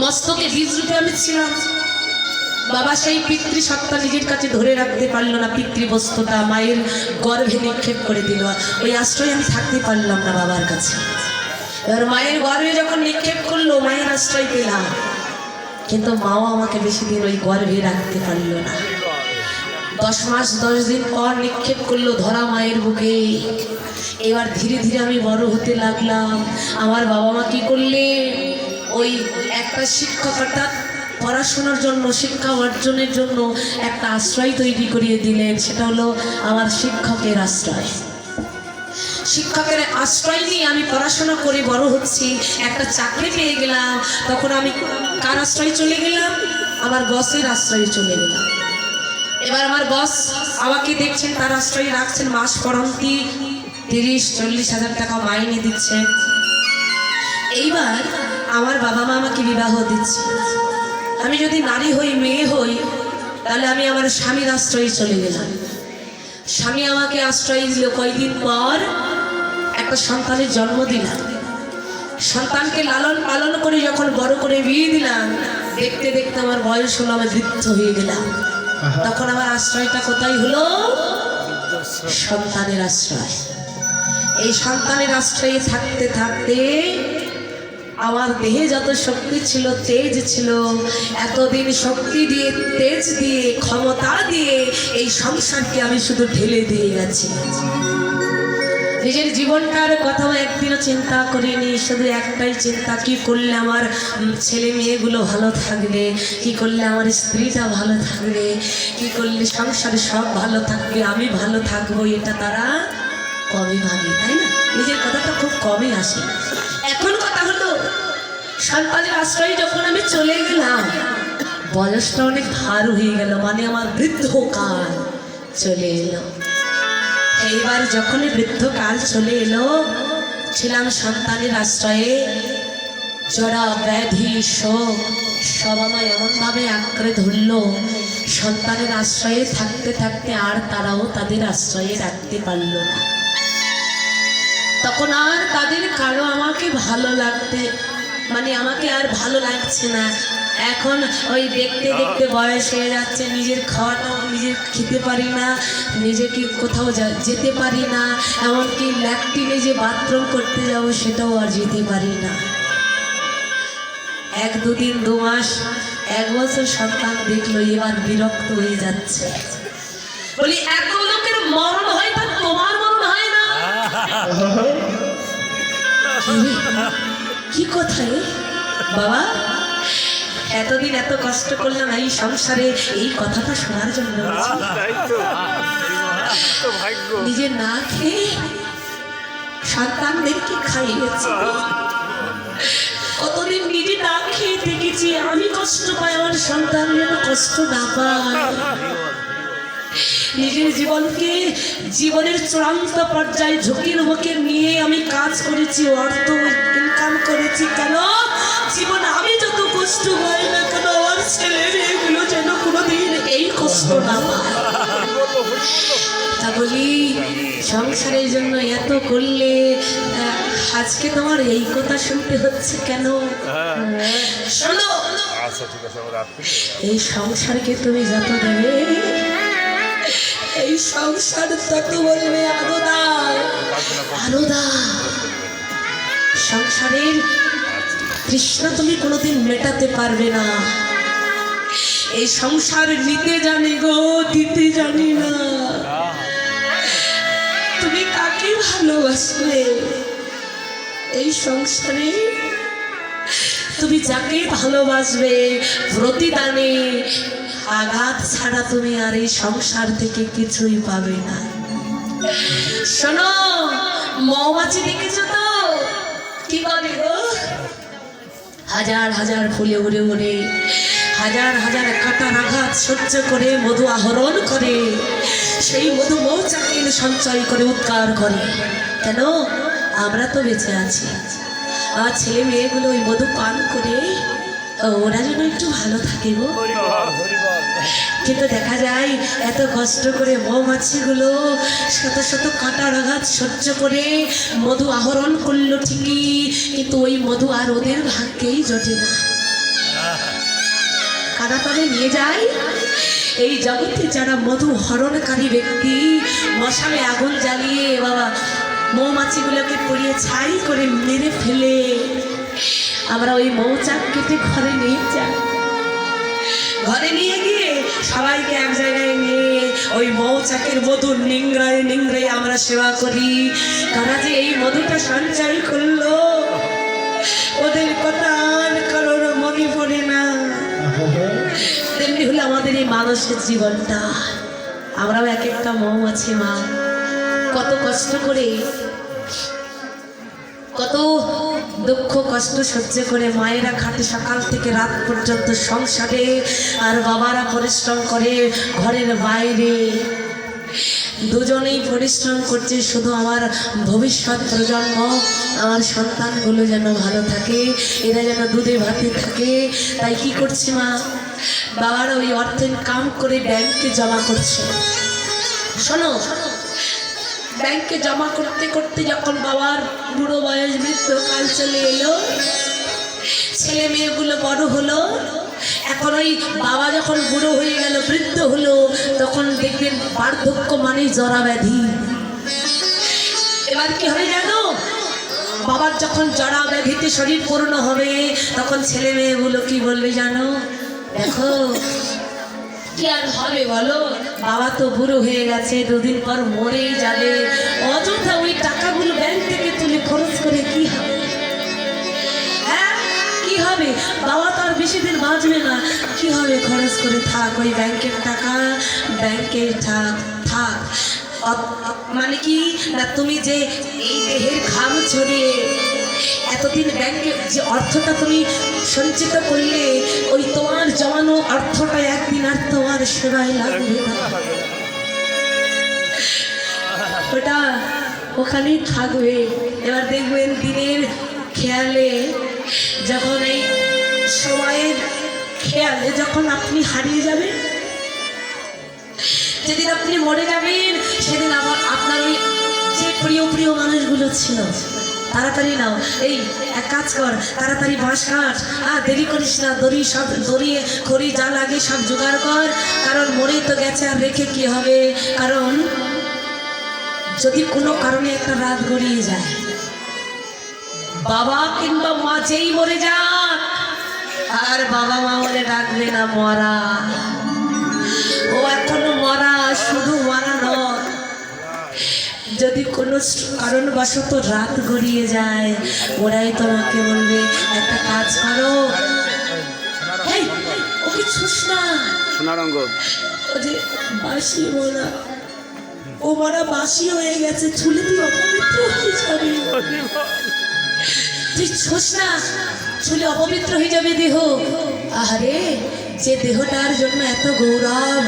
মস্তকে বীজ রূপে আমি ছিলাম। বাবা সেই পিতৃসত্তা নিজের কাছে ধরে রাখতে পারলো না, পিতৃবস্তুটা মায়ের গর্ভে নিক্ষেপ করে দিল। ওই আশ্রয়ে আমি থাকতে পারলাম না বাবার কাছে। এবার মায়ের গর্ভে যখন নিক্ষেপ করলো, মায়ের আশ্রয় পেলাম, কিন্তু মাও আমাকে বেশি দিন ওই গর্ভে রাখতে পারলো না। 10 মাস 10 দিন পর নিক্ষেপ করলো ধরা মায়ের বুকে। এবার ধীরে ধীরে আমি বড় হতে লাগলাম। আমার বাবা মা কি করলে, ওই একটা শিক্ষক অর্থাৎ পড়াশোনার জন্য, শিক্ষা অর্জনের জন্য একটা আশ্রয় তৈরি করিয়ে দিলেন। সেটা হলো আমার শিক্ষকের আশ্রয়। শিক্ষকের আশ্রয় নিয়ে আমি পড়াশোনা করে বড় হচ্ছি, একটা চাকরি পেয়ে গেলাম। তখন আমি কার আশ্রয়ে চলে গেলাম? আমার বসের আশ্রয়ে চলে গেলাম। এবার আমার বস আমাকে দেখছেন, তার আশ্রয়ে রাখছেন, মাস পরন্তি 30-40 হাজার টাকা মাইনে দিচ্ছেন। এইবার আমার বাবা মা আমাকে বিবাহ দিচ্ছে। আমি যদি নারী হই, মেয়ে হই, তাহলে আমি আমার স্বামীর আশ্রয়ে চলে গেলাম। স্বামী আমাকে আশ্রয় দিল। কয়েকদিন পর একটা সন্তানের জন্ম দিলাম। সন্তানকে লালন পালন করে যখন বড় করে বিয়ে দিলাম, দেখতে দেখতে আমার বয়স হলো, আমি বৃদ্ধ হয়ে গেলাম। তখন আমার আশ্রয়টা কোথায় হলো? সন্তানের আশ্রয়। এই সন্তানের আশ্রয়ে থাকতে থাকতে আমার দেহে যত শক্তি ছিল, তেজ ছিল, এতদিন শক্তি দিয়ে, তেজ দিয়ে, ক্ষমতা দিয়ে এই সংসারকে আমি শুধু ঢেলে দিয়ে গেছি। নিজের জীবনটার কথাও একদিনও চিন্তা করিনি। শুধু একটাই চিন্তা, কি করলে আমার ছেলে মেয়েগুলো ভালো থাকবে, কি করলে আমার স্ত্রীটা ভালো থাকবে, কি করলে সংসারে সব ভালো থাকবে, আমি ভালো থাকবো। এটা তারা কমই ভাবে, তাই না? নিজের কথাটা খুব কমই আসে। এখন কথা হলো, সন্তানের আশ্রয়ে যখন আমি চলে গেলাম, বয়সটা অনেক ভার হয়ে গেল, মানে আমার বৃদ্ধকাল চলে এলো। এইবার যখন বৃদ্ধকাল চলে এলো, ছিলাম সন্তানের আশ্রয়ে। জরা ব্যাধি শোক সব আমায় এমনভাবে আঁকড়ে ধরলো, সন্তানের আশ্রয়ে থাকতে থাকতে আর তারাও তাদের আশ্রয়ে রাখতে পারল না। তখন আর তাদের কারো আমাকে ভালো লাগতে, মানে আমাকে আর ভালো লাগছে না। এখন ওই দেখতে দেখতে বয়স হয়ে যাচ্ছে, নিজের খাওয়াটাও নিজের খেতে পারি না, নিজেকে কোথাও যেতে পারি না, এমনকি ল্যাট্রিনে যে বাথরুম করতে যাবো সেটাও আর যেতে পারি না। 1-2 দিন 2 মাস 1 বছর সন্তান দেখলো, এবার বিরক্ত হয়ে যাচ্ছে। বলি, এত লোকের মরণ হয়, তা তোমার মরণ হয় না? কি কোথায় বাবা, এতদিন এত কষ্ট করলাম এই সংসারে, এই কথাটা শোনার জন্য নিজে না খেয়ে সন্তানদেরকে খাইয়েছি। কতদিন নিজে না খেয়ে দেখেছি, আমি কষ্ট পাই, আমার সন্তান যেন কষ্ট না পায়। নিজের জীবনকে জীবনের চূড়ান্ত পর্যায়ে ঝুঁকির মুখে নিয়ে আমি কাজ করেছি, অর্থ ইনকাম করেছি। কেন? জীবন আমি যত কষ্ট হয় না কেন, আমার ছেলে মেয়েগুলো যেন কোনোদিন এই কষ্ট না পায়। তা বলি, সংসারের জন্য এত করলে আজকে তোমার এই কথা শুনতে হচ্ছে কেন? শোনো, এই সংসারকে তুমি যত দেবে, এই সংসার তত বলবে আরো দাও, আরো দাও। সংসারের তৃষ্ণা তুমি কোনোদিন মেটাতে পারবে না। এই সংসার নিতে জানি গো, দিতে জানি না। তুমি কাকে ভালোবাসলে এই সংসারে? তুমি যাকে ভালোবাসবে, প্রতিদানে আঘাত ছাড়া তুমি আর এই সংসার থেকে কিছুই পাবে না। শোনো, মৌমাছি দেখেছো তো কি বলে গো? হাজার হাজার ফুলে উড়ে উড়ে, হাজার হাজার কাঁটার আঘাত সহ্য করে মধু আহরণ করে, সেই মধু মৌচাকের সঞ্চয় করে উৎকার করে। কেন? আমরা তো বেঁচে আছি, আমার ছেলে মেয়েগুলো ওই মধু পান করে ওরা যেন একটু ভালো থাকে গো। কিন্তু দেখা যায় এত কষ্ট করে মৌমাছিগুলো শত শত কাঁটার আঘাত সহ্য করে মধু আহরণ করলো ঠিকই, কিন্তু ওই মধু আর ওদের ভাগ্যেই জোটে না। কারা তবে নিয়ে যায়? এই জগতে যারা মধু হরণকারী ব্যক্তি, মশালে আগুন জ্বালিয়ে বাবা মৌমাছিগুলোকে পুড়িয়ে ছাই করে মেরে ফেলে, আমরা ওই মৌচাক কেটে ঘরে নিয়ে যাই। ঘরে নিয়ে গিয়ে সবাইকে এক জায়গায় নিয়ে ওই মৌচাকের মধু নিংড়ায় নিংড়ায় আমরা সেবা করি। কারা যে এই মধুটা সঞ্চয় করলো ওদের কথা আর কারোর মনে পড়ে না। তেমনি হলো আমাদের এই মানুষের জীবনটা। আমরাও এক একটা মৌমাছি মা, কত কষ্ট করে কত দুঃখ কষ্ট সহ্য করে মায়েরা খাটে সকাল থেকে রাত পর্যন্ত সংসারে, আর বাবারা পরিশ্রম করে ঘরের বাইরে। দুজনেই পরিশ্রম করছে শুধু আমার ভবিষ্যৎ প্রজন্ম, আমার সন্তানগুলো যেন ভালো থাকে, এরা যেন দুধে ভাতে থাকে। তাই কি করছে মা, বাবারা ওই অর্থ ইনকাম করে ব্যাংকে জমা করছে। শোনো, ব্যাংকে জমা করতে করতে যখন বাবার বুড়ো বয়স বৃদ্ধকাল চলে এলো, ছেলে মেয়েগুলো বড় হলো, এখন ওই বাবা যখন বুড়ো হয়ে গেল বৃদ্ধ হলো, তখন দেখবেন বার্ধক্য মানে জরা ব্যাধি। এবার কি হবে জানো, বাবার যখন জরা ব্যাধিতে শরীর পূর্ণ হবে, তখন ছেলে মেয়েগুলো কি বলবে জানো, দেখো কি আর হবে বলো, বাবা তো বুড়ো হয়ে গেছে, দুদিন পর মরেই যাবে, অযথা ওই টাকাগুলো ব্যাংক থেকে তুলে খরচ করে কি হবে? হ্যাঁ কি হবে, বাবা তো আর বেশি দিন বাঁচবে না, কি হবে খরচ করে, থাক ওই ব্যাংকের টাকা ব্যাংকে থাক থাক। মানে কি না, তুমি যে এই দেহের ঘাম ঝরিয়ে এতদিন ব্যাংকে যে অর্থটা তুমি সঞ্চিত করলে, ওই তোমার জমানো অর্থটা একদিন আর তোমার সেবায় লাগবে না, ওটা ওখানেই থাকবে। এবার দেখবেন দিনের খেয়ালে, যখন এই সময়ের খেয়ালে যখন আপনি হারিয়ে যাবেন, যেদিন আপনি মরে যাবেন, সেদিন আবার আপনার ওই যে প্রিয় প্রিয় মানুষগুলো ছিল, তাড়াতাড়ি নাও, এই এক কাজ কর, তাড়াতাড়ি বাঁশ কাট, আর দেরি করিস না, দড়ি খড়ি যা লাগে সব জোগাড় কর, কারণ মরেই তো গেছে, আর রেখে কি হবে? কারণ যদি কোনো কারণে একটা রাত গড়িয়ে যায়, বাবা কিংবা মা যেই মরে যাক, আর বাবা মা বলে ডাকবে না মরা, ও এখনো মরা, শুধু মরা নয়, যদি কোনো কারণবশত রাত গড়িয়ে যায়, ওরাই তোমাকে বলবে একটা কাজ করো, ওকে ছুস না, ও যে বাসি মোরা, ও মারা বাসি হয়ে গেছে, ছুলে তুই অপবিত্র হয়ে যাবে, তুই ছুস না, ছুলে অপবিত্র হয়ে যাবে দেহ। আরে যে দেহটার জন্য এত গৌরব,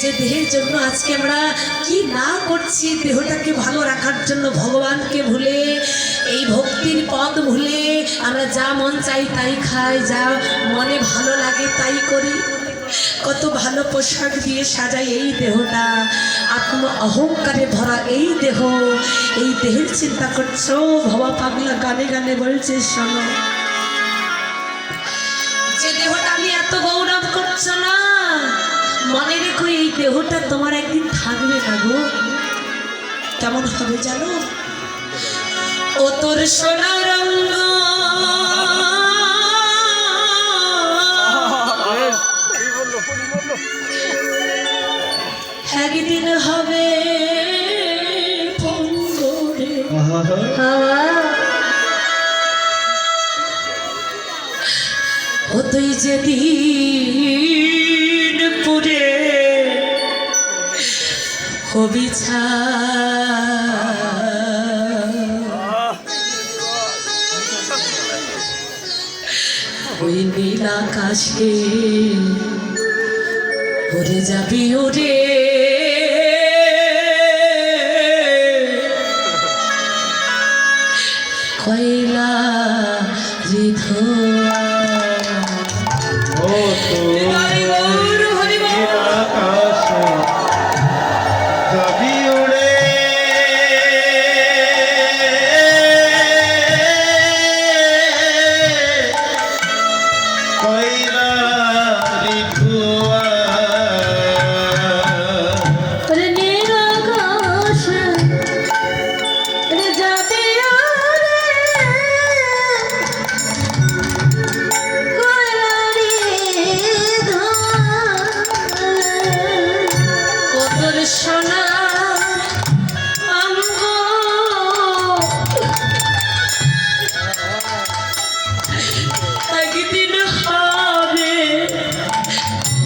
যে দেহের জন্য আজকে আমরা কি না করছি, দেহটাকে ভালো রাখার জন্য ভগবানকে ভুলে, এই ভক্তির পথ ভুলে আমরা যা মন চাই তাই খাই, যা মনে ভালো লাগে তাই করি, কত ভালো পোশাক দিয়ে সাজাই এই দেহটা, আত্ম অহংকারে ভরা এই দেহ, এই দেহের চিন্তা করছো, ভবা পাগলা গানে গানে বলছে শোনো, যে দেহটা আমি এত গৌরব করছো না, মনে রেখো এই দেহটা তোমার একদিন থাকবে না গো। কেমন হবে জানো, ও তোর সোনার রঙ একদিন হবে পঙ্গরে, ও তুই যেদিন পুরে হবি ওই নীল আকাশে উড়ে যাবি ওরে, কয়লা রিধ